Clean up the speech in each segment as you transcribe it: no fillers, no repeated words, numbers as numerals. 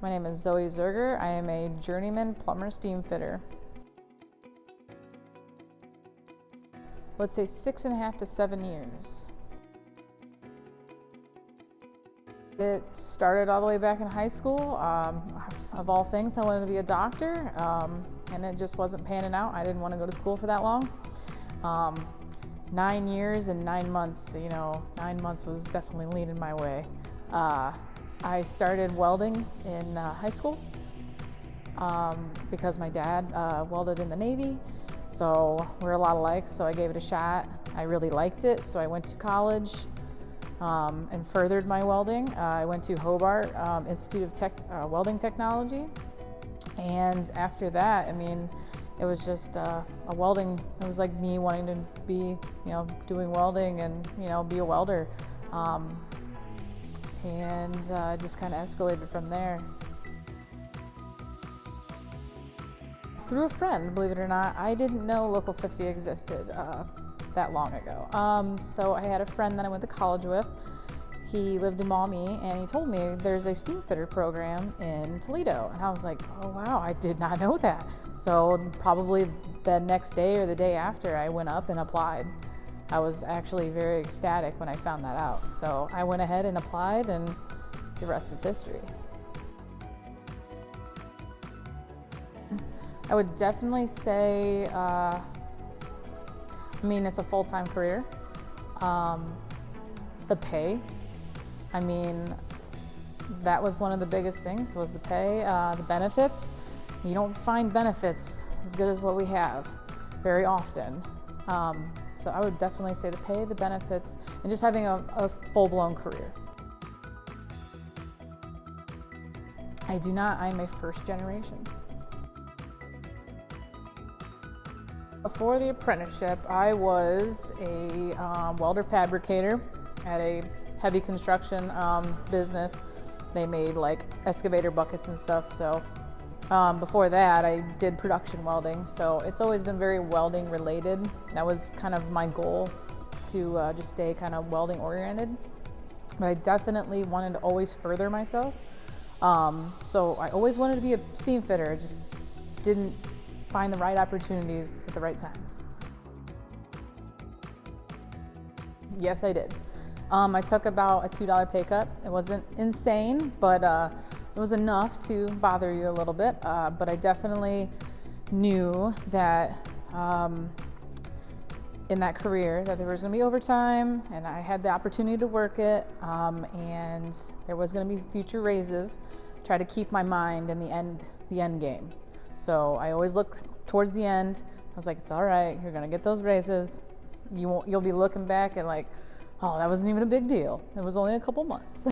My name is Zoie Zirger. I am a journeyman plumber steamfitter. Let's say 6.5 to 7 years. It started all the way back in high school. Of all things, I wanted to be a doctor, and it just wasn't panning out. I didn't want to go to school for that long. 9 years and 9 months, 9 months was definitely leaning my way. I started welding in high school because my dad welded in the Navy, so we're a lot alike, so I gave it a shot. I really liked it, so I went to college and furthered my welding. I went to Hobart Institute of Welding Technology, and after that, it was just a welding. It was like me wanting to be, doing welding and, be a welder. And just kind of escalated from there. Through a friend, believe it or not. I didn't know Local 50 existed that long ago. So I had a friend that I went to college with. He lived in Maumee, and he told me there's a steamfitter program in Toledo. And I was like, oh wow, I did not know that. So probably the next day or the day after, I went up and applied. I was actually very ecstatic when I found that out. So I went ahead and applied, and the rest is history. I would definitely say, it's a full-time career. The pay, that was one of the biggest things, was the pay, the benefits. You don't find benefits as good as what we have very often. So I would definitely say the pay, the benefits, and just having a full-blown career. I do not. I'm a first generation. Before the apprenticeship, I was a welder fabricator at a heavy construction business. They made like excavator buckets and stuff. So before that, I did production welding. So it's always been very welding related. That was kind of my goal, to just stay kind of welding oriented. But I definitely wanted to always further myself. So I always wanted to be a steamfitter. I just didn't find the right opportunities at the right times. Yes, I did. I took about a $2 pay cut. It wasn't insane, but it was enough to bother you a little bit. But I definitely knew that in that career that there was going to be overtime, and I had the opportunity to work it, and there was going to be future raises. Try to keep my mind in the end game. So I always look towards the end. I was like, it's all right, you're gonna get those raises. You'll be looking back and like, oh, that wasn't even a big deal. It was only a couple months.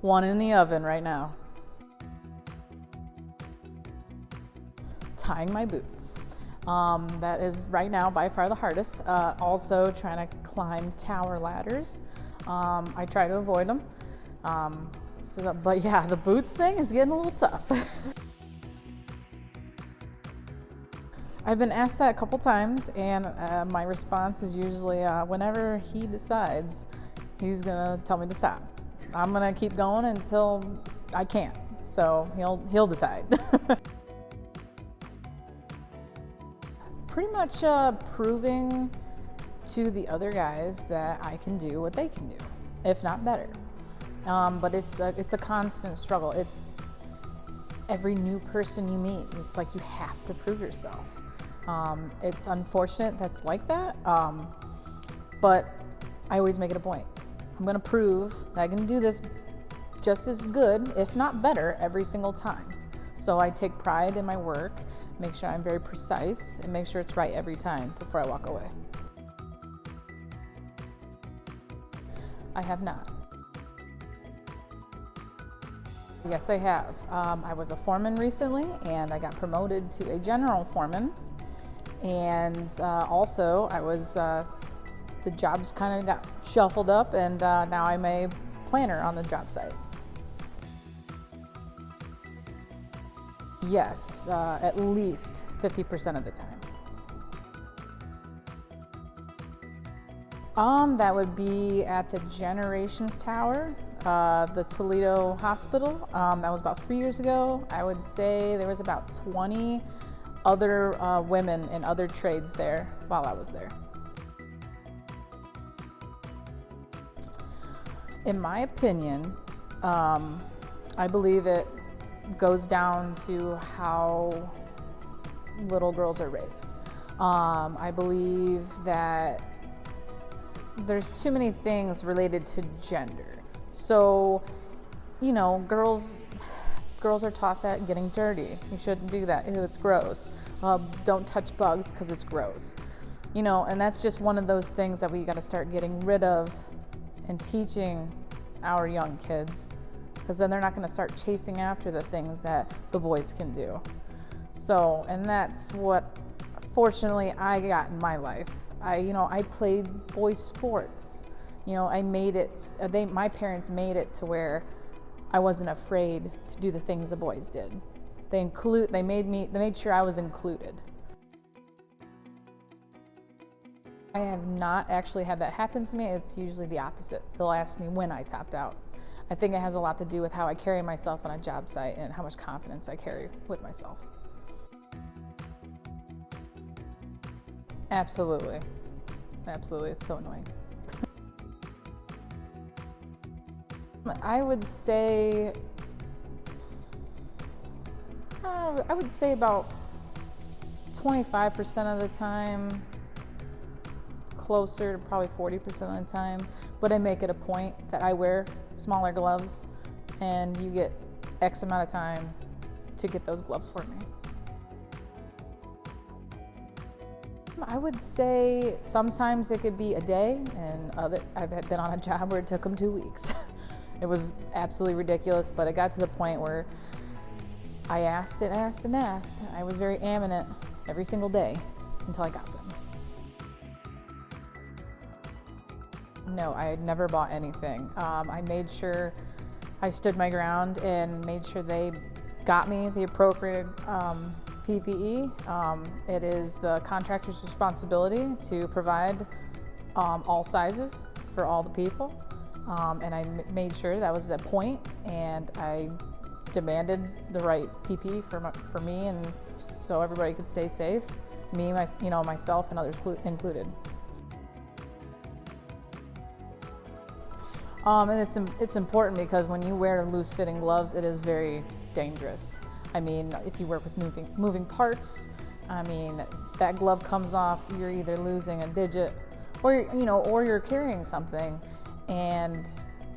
One in the oven right now. Tying my boots. That is right now by far the hardest. Also trying to climb tower ladders. I try to avoid them. But yeah, the boots thing is getting a little tough. I've been asked that a couple times, and my response is usually whenever he decides he's gonna tell me to stop. I'm gonna keep going until I can't. So he'll decide. Pretty much proving to the other guys that I can do what they can do, if not better. But it's a constant struggle. It's every new person you meet. It's like you have to prove yourself. It's unfortunate that's like that, but I always make it a point. I'm going to prove that I can do this just as good, if not better, every single time. So I take pride in my work, make sure I'm very precise, and make sure it's right every time before I walk away. I have not. Yes, I have. I was a foreman recently, and I got promoted to a general foreman. And also, I was the jobs kind of got shuffled up, and now I'm a planner on the job site. Yes, at least 50% of the time. That would be at the Generations Tower. the Toledo Hospital. That was about 3 years ago. I would say there was about 20 other women in other trades there while I was there. In my opinion, I believe it goes down to how little girls are raised. I believe that there's too many things related to gender. So, you know, girls are taught that getting dirty, you shouldn't do that, ew, it's gross. Don't touch bugs because it's gross. You know, and that's just one of those things that we got to start getting rid of and teaching our young kids, because then they're not going to start chasing after the things that the boys can do. So, and that's what fortunately I got in my life. I played boys sports. You know, I made it, my parents made it to where I wasn't afraid to do the things the boys did. They made sure I was included. I have not actually had that happen to me. It's usually the opposite. They'll ask me when I topped out. I think it has a lot to do with how I carry myself on a job site and how much confidence I carry with myself. Absolutely. Absolutely, it's so annoying. I would say about 25% of the time, closer to probably 40% of the time, but I make it a point that I wear smaller gloves and you get X amount of time to get those gloves for me. I would say sometimes it could be a day, and I've been on a job where it took them 2 weeks. It was absolutely ridiculous, but it got to the point where I asked and asked and asked. I was very adamant every single day until I got them. No, I had never bought anything. I made sure I stood my ground and made sure they got me the appropriate PPE. It is the contractor's responsibility to provide all sizes for all the people. And I made sure that was the point, and I demanded the right PPE for me, and so everybody could stay safe, myself and others included. And it's important because when you wear loose-fitting gloves, it is very dangerous. I mean, if you work with moving parts, I mean, that glove comes off, you're either losing a digit, or you're carrying something,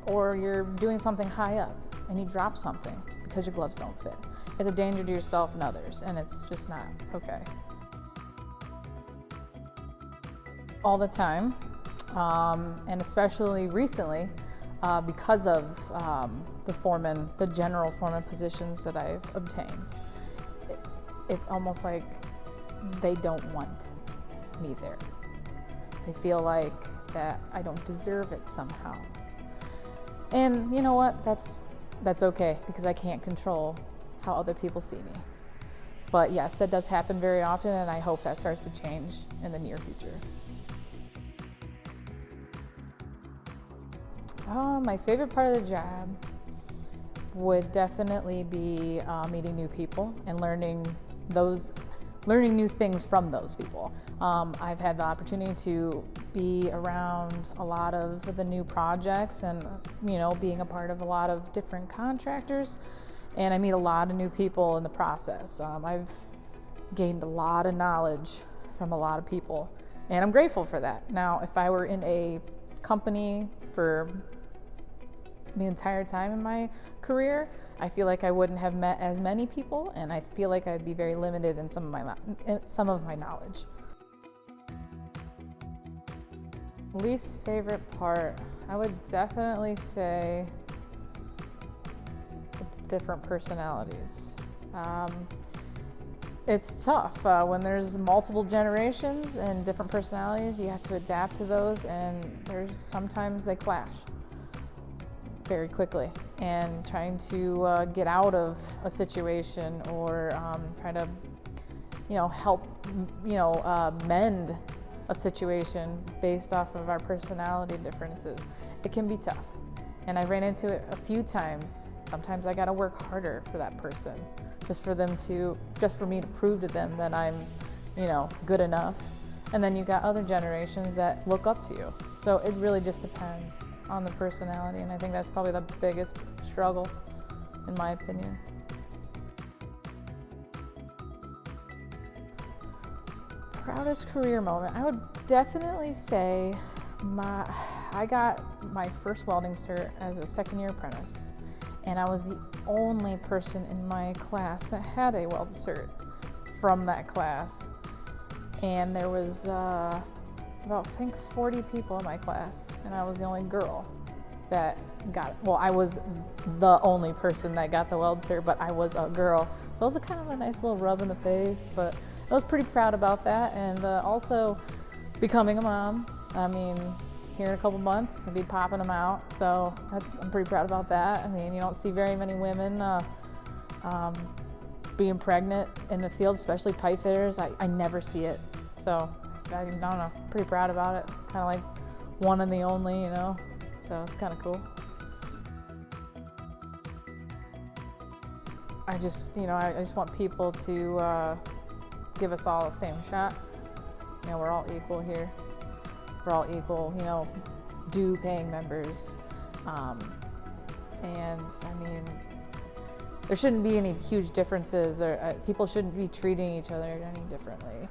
or you're doing something high up and you drop something because your gloves don't fit. It's a danger to yourself and others, and it's just not okay. All the time, and especially recently, because of the general foreman positions that I've obtained. It's almost like they don't want me there. They feel like that I don't deserve it somehow. And you know what? That's okay, because I can't control how other people see me. But yes, that does happen very often, and I hope that starts to change in the near future. My favorite part of the job would definitely be meeting new people and learning new things from those people. I've had the opportunity to be around a lot of the new projects and, being a part of a lot of different contractors, and I meet a lot of new people in the process. I've gained a lot of knowledge from a lot of people, and I'm grateful for that. Now, if I were in a company for the entire time in my career, I feel like I wouldn't have met as many people, and I feel like I'd be very limited in some of my knowledge. Least favorite part, I would definitely say different personalities. It's tough when there's multiple generations and different personalities. You have to adapt to those, and sometimes they clash very quickly, and trying to get out of a situation or try to help mend a situation based off of our personality differences, it can be tough. And I ran into it a few times. Sometimes I gotta work harder for that person, just for me to prove to them that I'm, good enough. And then you got other generations that look up to you. So it really just depends on the personality, and I think that's probably the biggest struggle, in my opinion. Proudest career moment, I would definitely say I got my first welding cert as a second-year apprentice, and I was the only person in my class that had a weld cert from that class. And there was about, I think, 40 people in my class, and I was the only girl that got it. Well, I was the only person that got the weld cert, but I was a girl. So it was kind of a nice little rub in the face, but I was pretty proud about that. And also becoming a mom. I mean, here in a couple months, I'll be popping them out. So I'm pretty proud about that. I mean, you don't see very many women being pregnant in the field, especially pipe fitters. I never see it. So I don't know, pretty proud about it. Kind of like one and the only, so it's kind of cool. I just want people to give us all the same shot. We're all equal here. We're all equal, due paying members. And I mean, there shouldn't be any huge differences, or people shouldn't be treating each other any differently.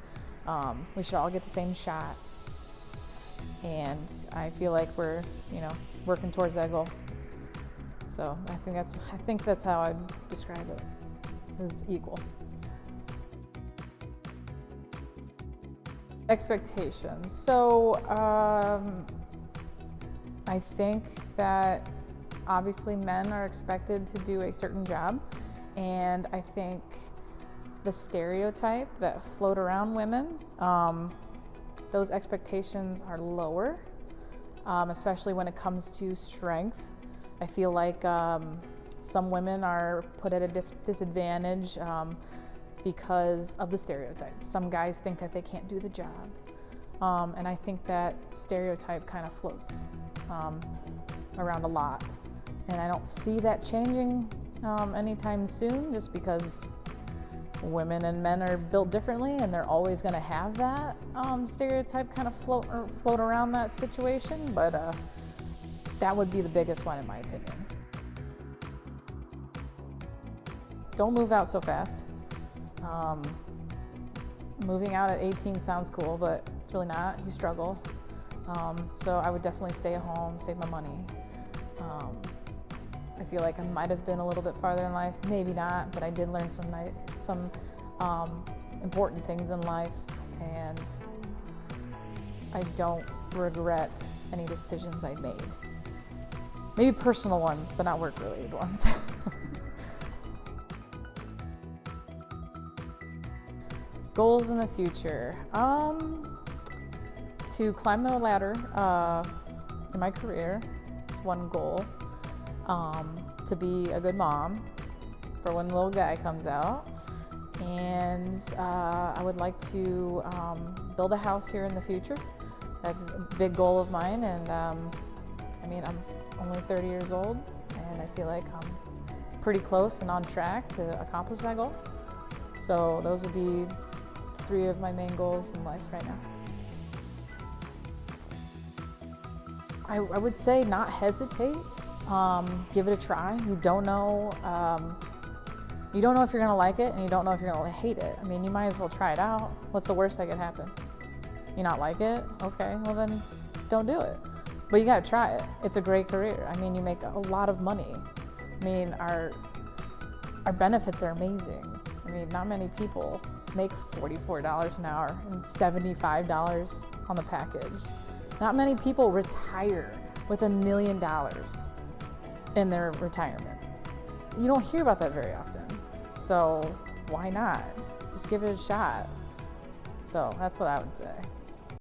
We should all get the same shot. And I feel like we're, working towards that goal. So I think that's how I'd describe it, as equal. Expectations. So I think that obviously men are expected to do a certain job, and I think the stereotype that float around women, those expectations are lower, especially when it comes to strength. I feel like some women are put at a disadvantage because of the stereotype. Some guys think that they can't do the job, and I think that stereotype kind of floats around a lot, and I don't see that changing anytime soon, just because women and men are built differently, and they're always going to have that stereotype kind of float around that situation. But that would be the biggest one, in my opinion. Don't move out so fast. Moving out at 18 sounds cool, but it's really not. You struggle. So I would definitely stay at home, save my money. I feel like I might have been a little bit farther in life, maybe not, but I did learn some important things in life, and I don't regret any decisions I made. Maybe personal ones, but not work-related ones. Goals in the future. To climb the ladder in my career is one goal. To be a good mom for when the little guy comes out. And I would like to build a house here in the future. That's a big goal of mine. And I mean, I'm only 30 years old, and I feel like I'm pretty close and on track to accomplish that goal. So those would be 3 of my main goals in life right now. I would say not hesitate. Give it a try. You don't know if you're gonna like it, and you don't know if you're gonna hate it. I mean, you might as well try it out. What's the worst that could happen? You not like it? Okay, well then don't do it. But you gotta try it. It's a great career. I mean, you make a lot of money. I mean, our benefits are amazing. I mean, not many people make $44 an hour and $75 on the package. Not many people retire with $1 million in their retirement. You don't hear about that very often. So why not? Just give it a shot. So that's what I would say.